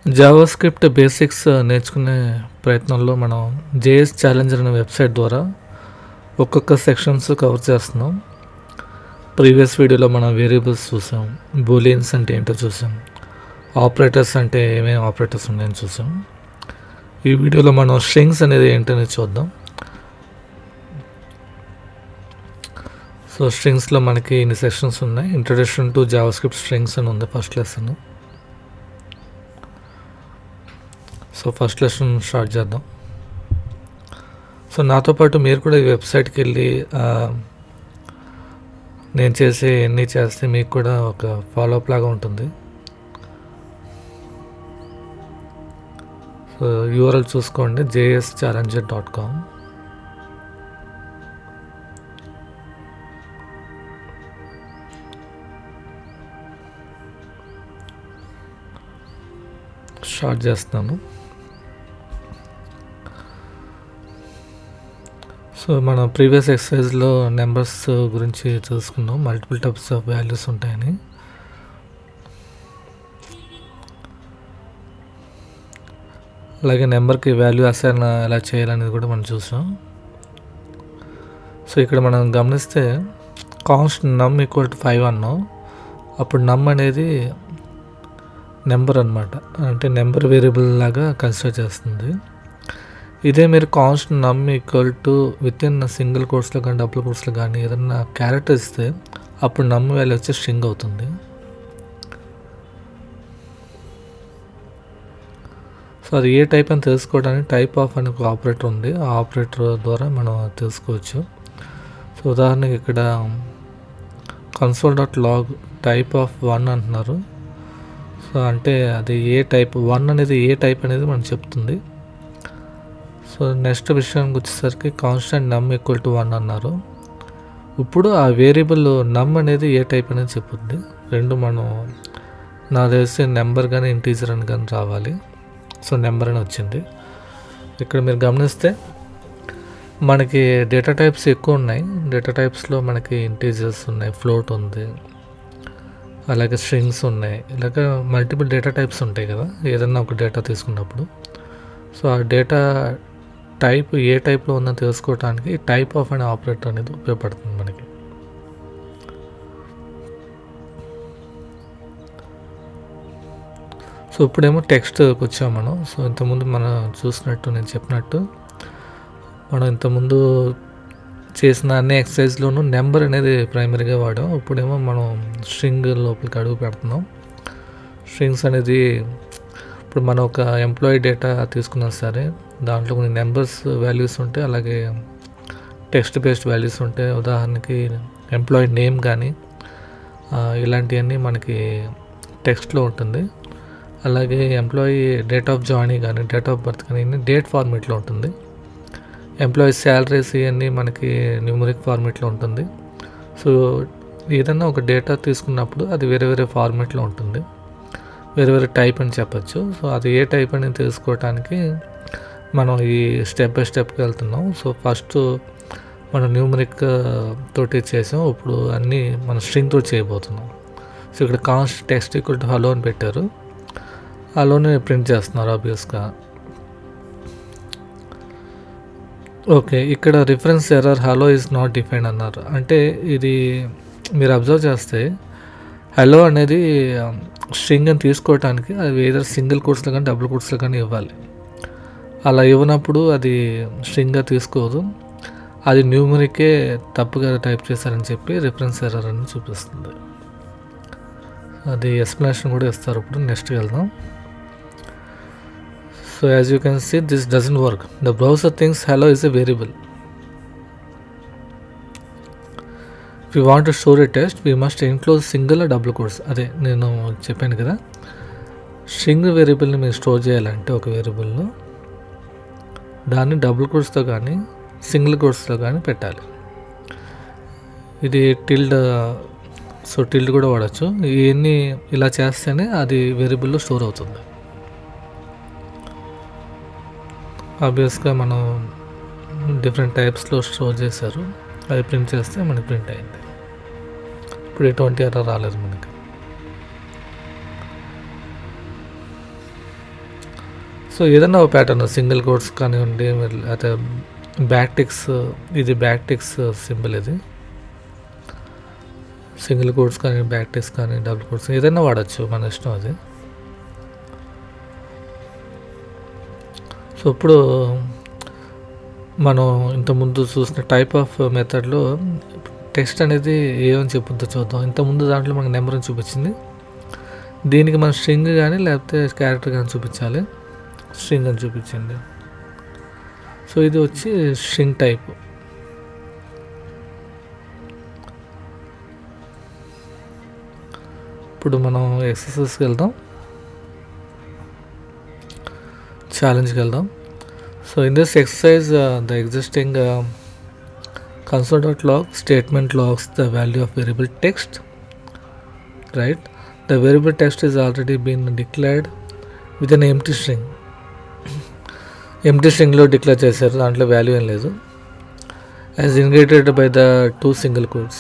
JavaScript basics నేర్చుకునే ప్రయత్నంలో మనం జేఎస్ ఛాలెంజర్ అనే వెబ్సైట్ ద్వారా ఒక్కొక్క సెక్షన్స్ కవర్ చేస్తున్నాం. ప్రీవియస్ వీడియోలో మనం వేరియబుల్స్ చూసాం, బూలియన్స్ అంటే ఏంటో చూసాం, ఆపరేటర్స్ అంటే ఏమేమి ఆపరేటర్స్ ఉన్నాయని చూసాం. ఈ వీడియోలో మనం స్ట్రింగ్స్ అనేది ఏంటనేది చూద్దాం. సో స్ట్రింగ్స్లో మనకి ఇన్ని సెక్షన్స్ ఉన్నాయి. ఇంట్రడక్షన్ టు జావాస్క్రిప్ట్ స్ట్రింగ్స్ అని ఉంది first lesson. So first lesson start చేద్దాం. సో నాతో పాటు మీరు కూడా ఈ వెబ్సైట్కి వెళ్ళి నేను చేసే ఎన్ని చేస్తే మీకు కూడా ఒక ఫాలోఅప్ లాగా ఉంటుంది. సో యూఆర్ఎల్ చూసుకోండి, jschallenger.com. స్టార్ట్ చేస్తున్నాను. సో మన ప్రీవియస్ ఎక్సర్సైజ్లో నెంబర్స్ గురించి చూసుకున్నాం, మల్టిపుల్ టైప్స్ ఆఫ్ వాల్యూస్ ఉంటాయని. అలాగే నెంబర్కి వాల్యూ అసైన్ ఎలా చేయాలనేది కూడా మనం చూసాం. సో ఇక్కడ మనం గమనిస్తే కాన్స్టెంట్ నమ్ ఈక్వల్ టు 5 అన్నాం. అప్పుడు నమ్ అనేది నెంబర్ అనమాట, అంటే నెంబర్ వేరియబుల్ లాగా కన్సిడర్ చేస్తుంది. ఇదే మీరు constant num equal to with in single కోట్స్లో కానీ డబుల్ కోట్స్లో కానీ ఏదన్నా క్యారెక్టర్ ఇస్తే అప్పుడు నమ్ వాల్యూ వచ్చి స్ట్రింగ్ అవుతుంది. సో అది ఏ టైప్ అని తెలుసుకోవడానికి టైప్ ఆఫ్ అనే ఒక ఆపరేటర్ ఉంది, ఆ ఆపరేటర్ ద్వారా మనం తెలుసుకోవచ్చు. సో ఉదాహరణకి ఇక్కడ console.log టైప్ ఆఫ్ 1 అంటున్నారు. సో అంటే అది ఏ టైప్ 1 అనేది ఏ టైప్ అనేది మనం చెప్తుంది. సో నెక్స్ట్ విషయానికి వచ్చేసరికి కాన్స్టెంట్ నమ్ ఈక్వల్ టు 1 అన్నారు. ఇప్పుడు ఆ వేరియబుల్ నమ్ అనేది ఏ టైప్ అనేది చెప్పుద్ది. రెండు మనం నాకు తెలిసి నెంబర్ కానీ ఇంటీజర్ అని కానీ రావాలి. సో నెంబర్ అని వచ్చింది. ఇక్కడ మీరు గమనిస్తే మనకి డేటా టైప్స్ ఎక్కువ ఉన్నాయి. డేటా టైప్స్లో మనకి ఇంటీజర్స్ ఉన్నాయి, ఫ్లోట్ ఉంది, అలాగే స్ట్రింగ్స్ ఉన్నాయి. ఇలాగ మల్టిపుల్ డేటా టైప్స్ ఉంటాయి కదా ఏదన్నా ఒక డేటా తీసుకున్నప్పుడు. సో ఆ డేటా టైప్ ఏ టైప్లో ఉందని తెలుసుకోవడానికి టైప్ ఆఫ్ అనే ఆపరేటర్ అనేది ఉపయోగపడుతుంది మనకి. సో ఇప్పుడేమో టెక్స్ట్కి వచ్చాము మనం. సో ఇంతకుముందు మనం చూసినట్టు నేను చెప్పినట్టు మనం ఇంతకుముందు చేసిన అన్ని ఎక్సర్సైజ్లోనూ నెంబర్ అనేది ప్రైమరీగా వాడాం. ఇప్పుడేమో మనం స్ట్రింగ్ లోపలికి అడుగు పెడుతున్నాం. స్ట్రింగ్స్ అనేది ఇప్పుడు మనం ఒక ఎంప్లాయీ డేటా తీసుకున్నా సరే దాంట్లో కొన్ని నెంబర్స్ వాల్యూస్ ఉంటాయి, అలాగే టెక్స్ట్ బేస్డ్ వాల్యూస్ ఉంటాయి. ఉదాహరణకి ఎంప్లాయీ నేమ్ కానీ ఇలాంటివన్నీ మనకి టెక్స్ట్లో ఉంటుంది. అలాగే ఎంప్లాయీ డేట్ ఆఫ్ జాయినింగ్ కానీ డేట్ ఆఫ్ బర్త్ కానీ డేట్ ఫార్మేట్లో ఉంటుంది. ఎంప్లాయీ శాలరీస్ ఇవన్నీ మనకి న్యూమరిక్ ఫార్మేట్లో ఉంటుంది. సో ఏదన్నా ఒక డేటా తీసుకున్నప్పుడు అది వేరే వేరే ఫార్మేట్లో ఉంటుంది, వేరే వేరే టైప్ అని చెప్పచ్చు. సో అది ఏ టైప్ అని తెలుసుకోవడానికి మనం ఈ స్టెప్ బై స్టెప్కి వెళ్తున్నాం. సో ఫస్ట్ మనం న్యూమరిక్ తోటి చేసాం, ఇప్పుడు అన్నీ మనం స్ట్రింగ్ తోటి చేయబోతున్నాం. సో ఇక్కడ const text equal to hello అని పెట్టారు, హలోని ప్రింట్ చేస్తున్నారు ఆబ్వియస్గా. ఓకే, ఇక్కడ reference error hello is not defined అన్నారు. అంటే ఇది మీరు అబ్జర్వ్ చేస్తే హలో అనేది స్ట్రింగ్ అని తీసుకోవడానికి అది ఏదో సింగిల్ కోట్స్లో కానీ డబుల్ కోట్స్లో కానీ ఇవ్వాలి. అలా ఇవ్వనప్పుడు అది స్ట్రింగ్గా తీసుకోదు, అది న్యూమరికే తప్పుగా టైప్ చేశారని చెప్పి రిఫరెన్స్ ఎర్రర్ అని చూపిస్తుంది. అది ఎక్స్ప్లెనేషన్ కూడా ఇస్తారు. ఇప్పుడు నెక్స్ట్కి వెళ్దాం. So as you can see this doesn't work. The browser thinks hello is a variable. If we want to store a text, we must enclose single or double quotes. అదే నేను చెప్పాను కదా, స్ట్రింగ్ వేరియబుల్ని మీరు స్టోర్ చేయాలంటే ఒక వేరియబుల్లో దాన్ని double కోట్స్తో కానీ సింగిల్ కోట్స్తో కానీ పెట్టాలి. ఇది టిల్డ్, సో టిల్డ్ కూడా వాడచ్చు. ఇవన్నీ ఇలా చేస్తేనే అది వేరియబుల్లో స్టోర్ అవుతుంది. ఆబ్వియస్గా మనం డిఫరెంట్ టైప్స్లో స్టోర్ చేశారు, అది ప్రింట్ చేస్తే మనకి ప్రింట్ అయింది. ఇప్పుడు ఎటువంటి ఎర్రర్ రాలేదు మనకి. సో ఏదన్నా ఒక ప్యాటర్న్ సింగిల్ కోట్స్ కానివ్వండి, అయితే బ్యాక్టిక్స్, ఇది బ్యాక్టిక్స్ సింబల్, ఇది సింగిల్ కోట్స్ కానీ బ్యాక్టిక్స్ కానీ డబుల్ కోట్స్ ఏదైనా వాడచ్చు, మన ఇష్టం అది. సో ఇప్పుడు మనం ఇంతకుముందు చూసిన టైప్ ఆఫ్ మెథడ్లో టెక్స్ట్ అనేది ఏమని చెప్పుద్దో చూద్దాం. ఇంతకుముందు దాంట్లో మనకు నెంబర్ అని చూపించింది, దీనికి మనం స్ట్రింగ్ కానీ లేకపోతే క్యారెక్టర్ కానీ చూపించాలి. స్ట్రింగ్ అని చూపించింది. సో ఇది వచ్చి స్ట్రింగ్ టైప్. ఇప్పుడు మనం ఎక్సర్సైజ్కి వెళ్దాం, ఛాలెంజ్కి వెళ్దాం. So in this exercise the existing console.log statement logs the value of variable text, right? The variable text is already been declared with an empty string. Empty string lo declare chesaru, dantlo value em ledu, as indicated by the 2 single quotes.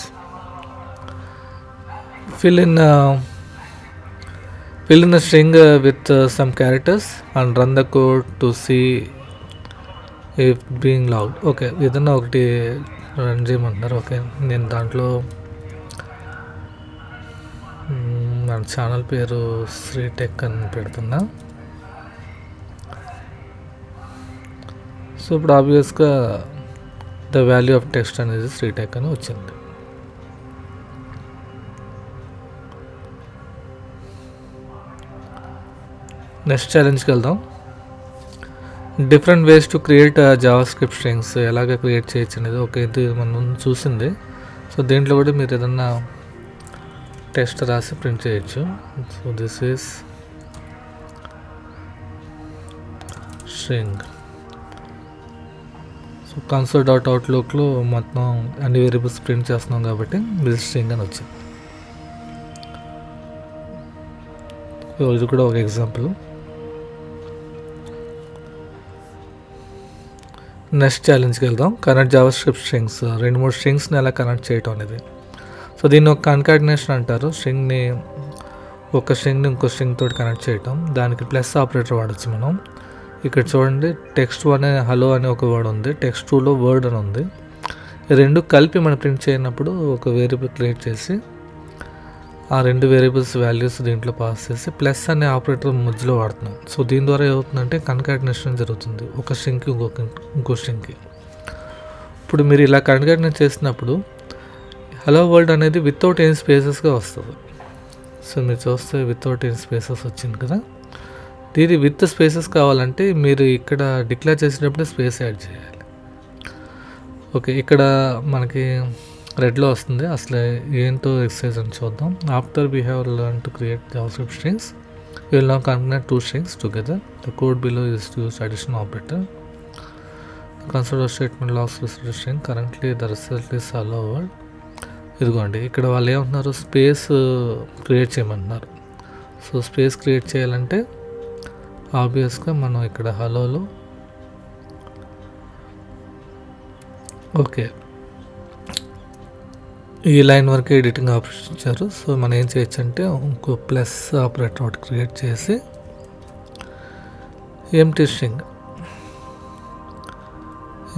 Fill in a string with some characters and run the code to see if being logged. Okay, idanna okati run చేయమంటున్నారు. Okay, నేను దాంట్లో మన channel పేరు శ్రీటెక్ అని పెడుతున్నా. So ఇప్పుడు ఆబ్వియస్గా the value of text అనేది శ్రీటెక్ అని వచ్చింది. నెక్స్ట్ ఛాలెంజ్కి వెళ్దాం. Different ways to create JavaScript strings ఎలాగ క్రియేట్ చేయొచ్చు అనేది. ఓకే, ఇది మనం చూసింది. సో దీంట్లో కూడా మీరు ఏదన్నా టెక్స్ట్ రాసి ప్రింట్ చేయొచ్చు. So this is string. So console.outlookలో మొత్తం అన్ని వేరియబుల్స్ ప్రింట్ చేస్తున్నాం కాబట్టి ఇది స్ట్రింగ్ అని వచ్చింది. సో ఇది కూడా ఒక ఎగ్జాంపుల్. నెక్స్ట్ ఛాలెంజ్కి వెళ్దాం. కనెక్ట్ జావాస్క్రిప్ట్ స్ట్రింగ్స్, 2-3 స్ట్రింగ్స్ని ఎలా కనెక్ట్ చేయటం అనేది. సో దీన్ని ఒక కన్కాటినేషన్ అంటారు. స్ట్రింగ్ని ఒక స్ట్రింగ్ని ఇంకో స్ట్రింగ్ తోటి కనెక్ట్ చేయటం. దానికి ప్లస్ ఆపరేటర్ వాడచ్చు మనం. ఇక్కడ చూడండి, text1 హలో అనే ఒక వర్డ్ ఉంది, text2లో వర్డ్ అని ఉంది. ఈ రెండు కలిపి మనం ప్రింట్ చేయనప్పుడు ఒక వేరియబుల్ క్రియేట్ చేసి ఆ 2 వేరియబుల్స్ వాల్యూస్ దీంట్లో పాస్ చేసి ప్లస్ అనే ఆపరేటర్ మధ్యలో వాడుతున్నాం. సో దీని ద్వారా ఏమవుతుందంటే కన్కాటినేషన్ జరుగుతుంది, ఒక స్ట్రింగ్కి ఇంకో స్ట్రింగ్కి. ఇప్పుడు మీరు ఇలా కన్కాటినేట్ చేసినప్పుడు హలో వరల్డ్ అనేది వితౌట్ ఎనీ స్పేసెస్గా వస్తుంది. సో మీరు చూస్తే వితౌట్ ఎనీ స్పేసెస్ వచ్చింది కదా. దీని విత్ స్పేసెస్ కావాలంటే మీరు ఇక్కడ డిక్లేర్ చేసేటప్పుడు స్పేస్ యాడ్ చేయాలి. ఓకే, ఇక్కడ మనకి రెడ్లో వస్తుంది. అసలు ఏంటో ఎక్సర్సైజ్ అని చూద్దాం. After we have learn to create JavaScript strings, we will now connect 2 strings together. The code below is to use addition operator. Console statement logs the string. Currently the result is hello world. ఇదిగోండి, ఇక్కడ వాళ్ళు ఏమంటున్నారు, space create చేయమంటున్నారు. So space create చేయాలంటే ఆబ్వియస్గా మనం ఇక్కడ హలోలో okay ఈ లైన్ వరకు ఎడిటింగ్ ఆప్షన్ ఇచ్చారు. సో మనం ఏం చేయొచ్చు అంటే ఇంకో ప్లస్ ఆపరేటర్ ఒకటి క్రియేట్ చేసి ఎంటీ స్ట్రింగ్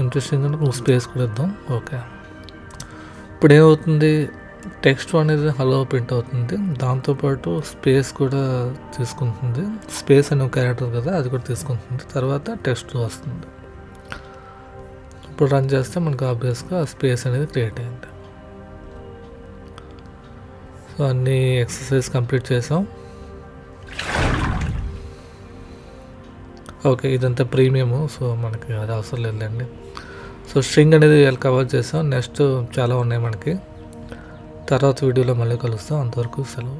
అంటే స్పేస్ కూడా ఇద్దాం. ఓకే, ఇప్పుడు ఏమవుతుంది, టెక్స్ట్ అనేది హలో ప్రింట్ అవుతుంది, దాంతోపాటు స్పేస్ కూడా తీసుకుంటుంది. స్పేస్ అనే ఒక క్యారెక్టర్ కదా, అది కూడా తీసుకుంటుంది. తర్వాత టెక్స్ట్ వస్తుంది. ఇప్పుడు రన్ చేస్తే మనకు ఆబ్వియస్గా స్పేస్ అనేది క్రియేట్ అయింది. సో అన్ని ఎక్సర్సైజ్ కంప్లీట్ చేసాం. ఓకే, ఇదంతా ప్రీమియము, సో మనకి అది అవసరం లేదండి. సో స్ట్రింగ్ అనేది కవర్ చేసాం. నెక్స్ట్ చాలా ఉన్నాయి మనకి. తర్వాత వీడియోలో మళ్ళీ కలుస్తాం. అంతవరకు సెలవు.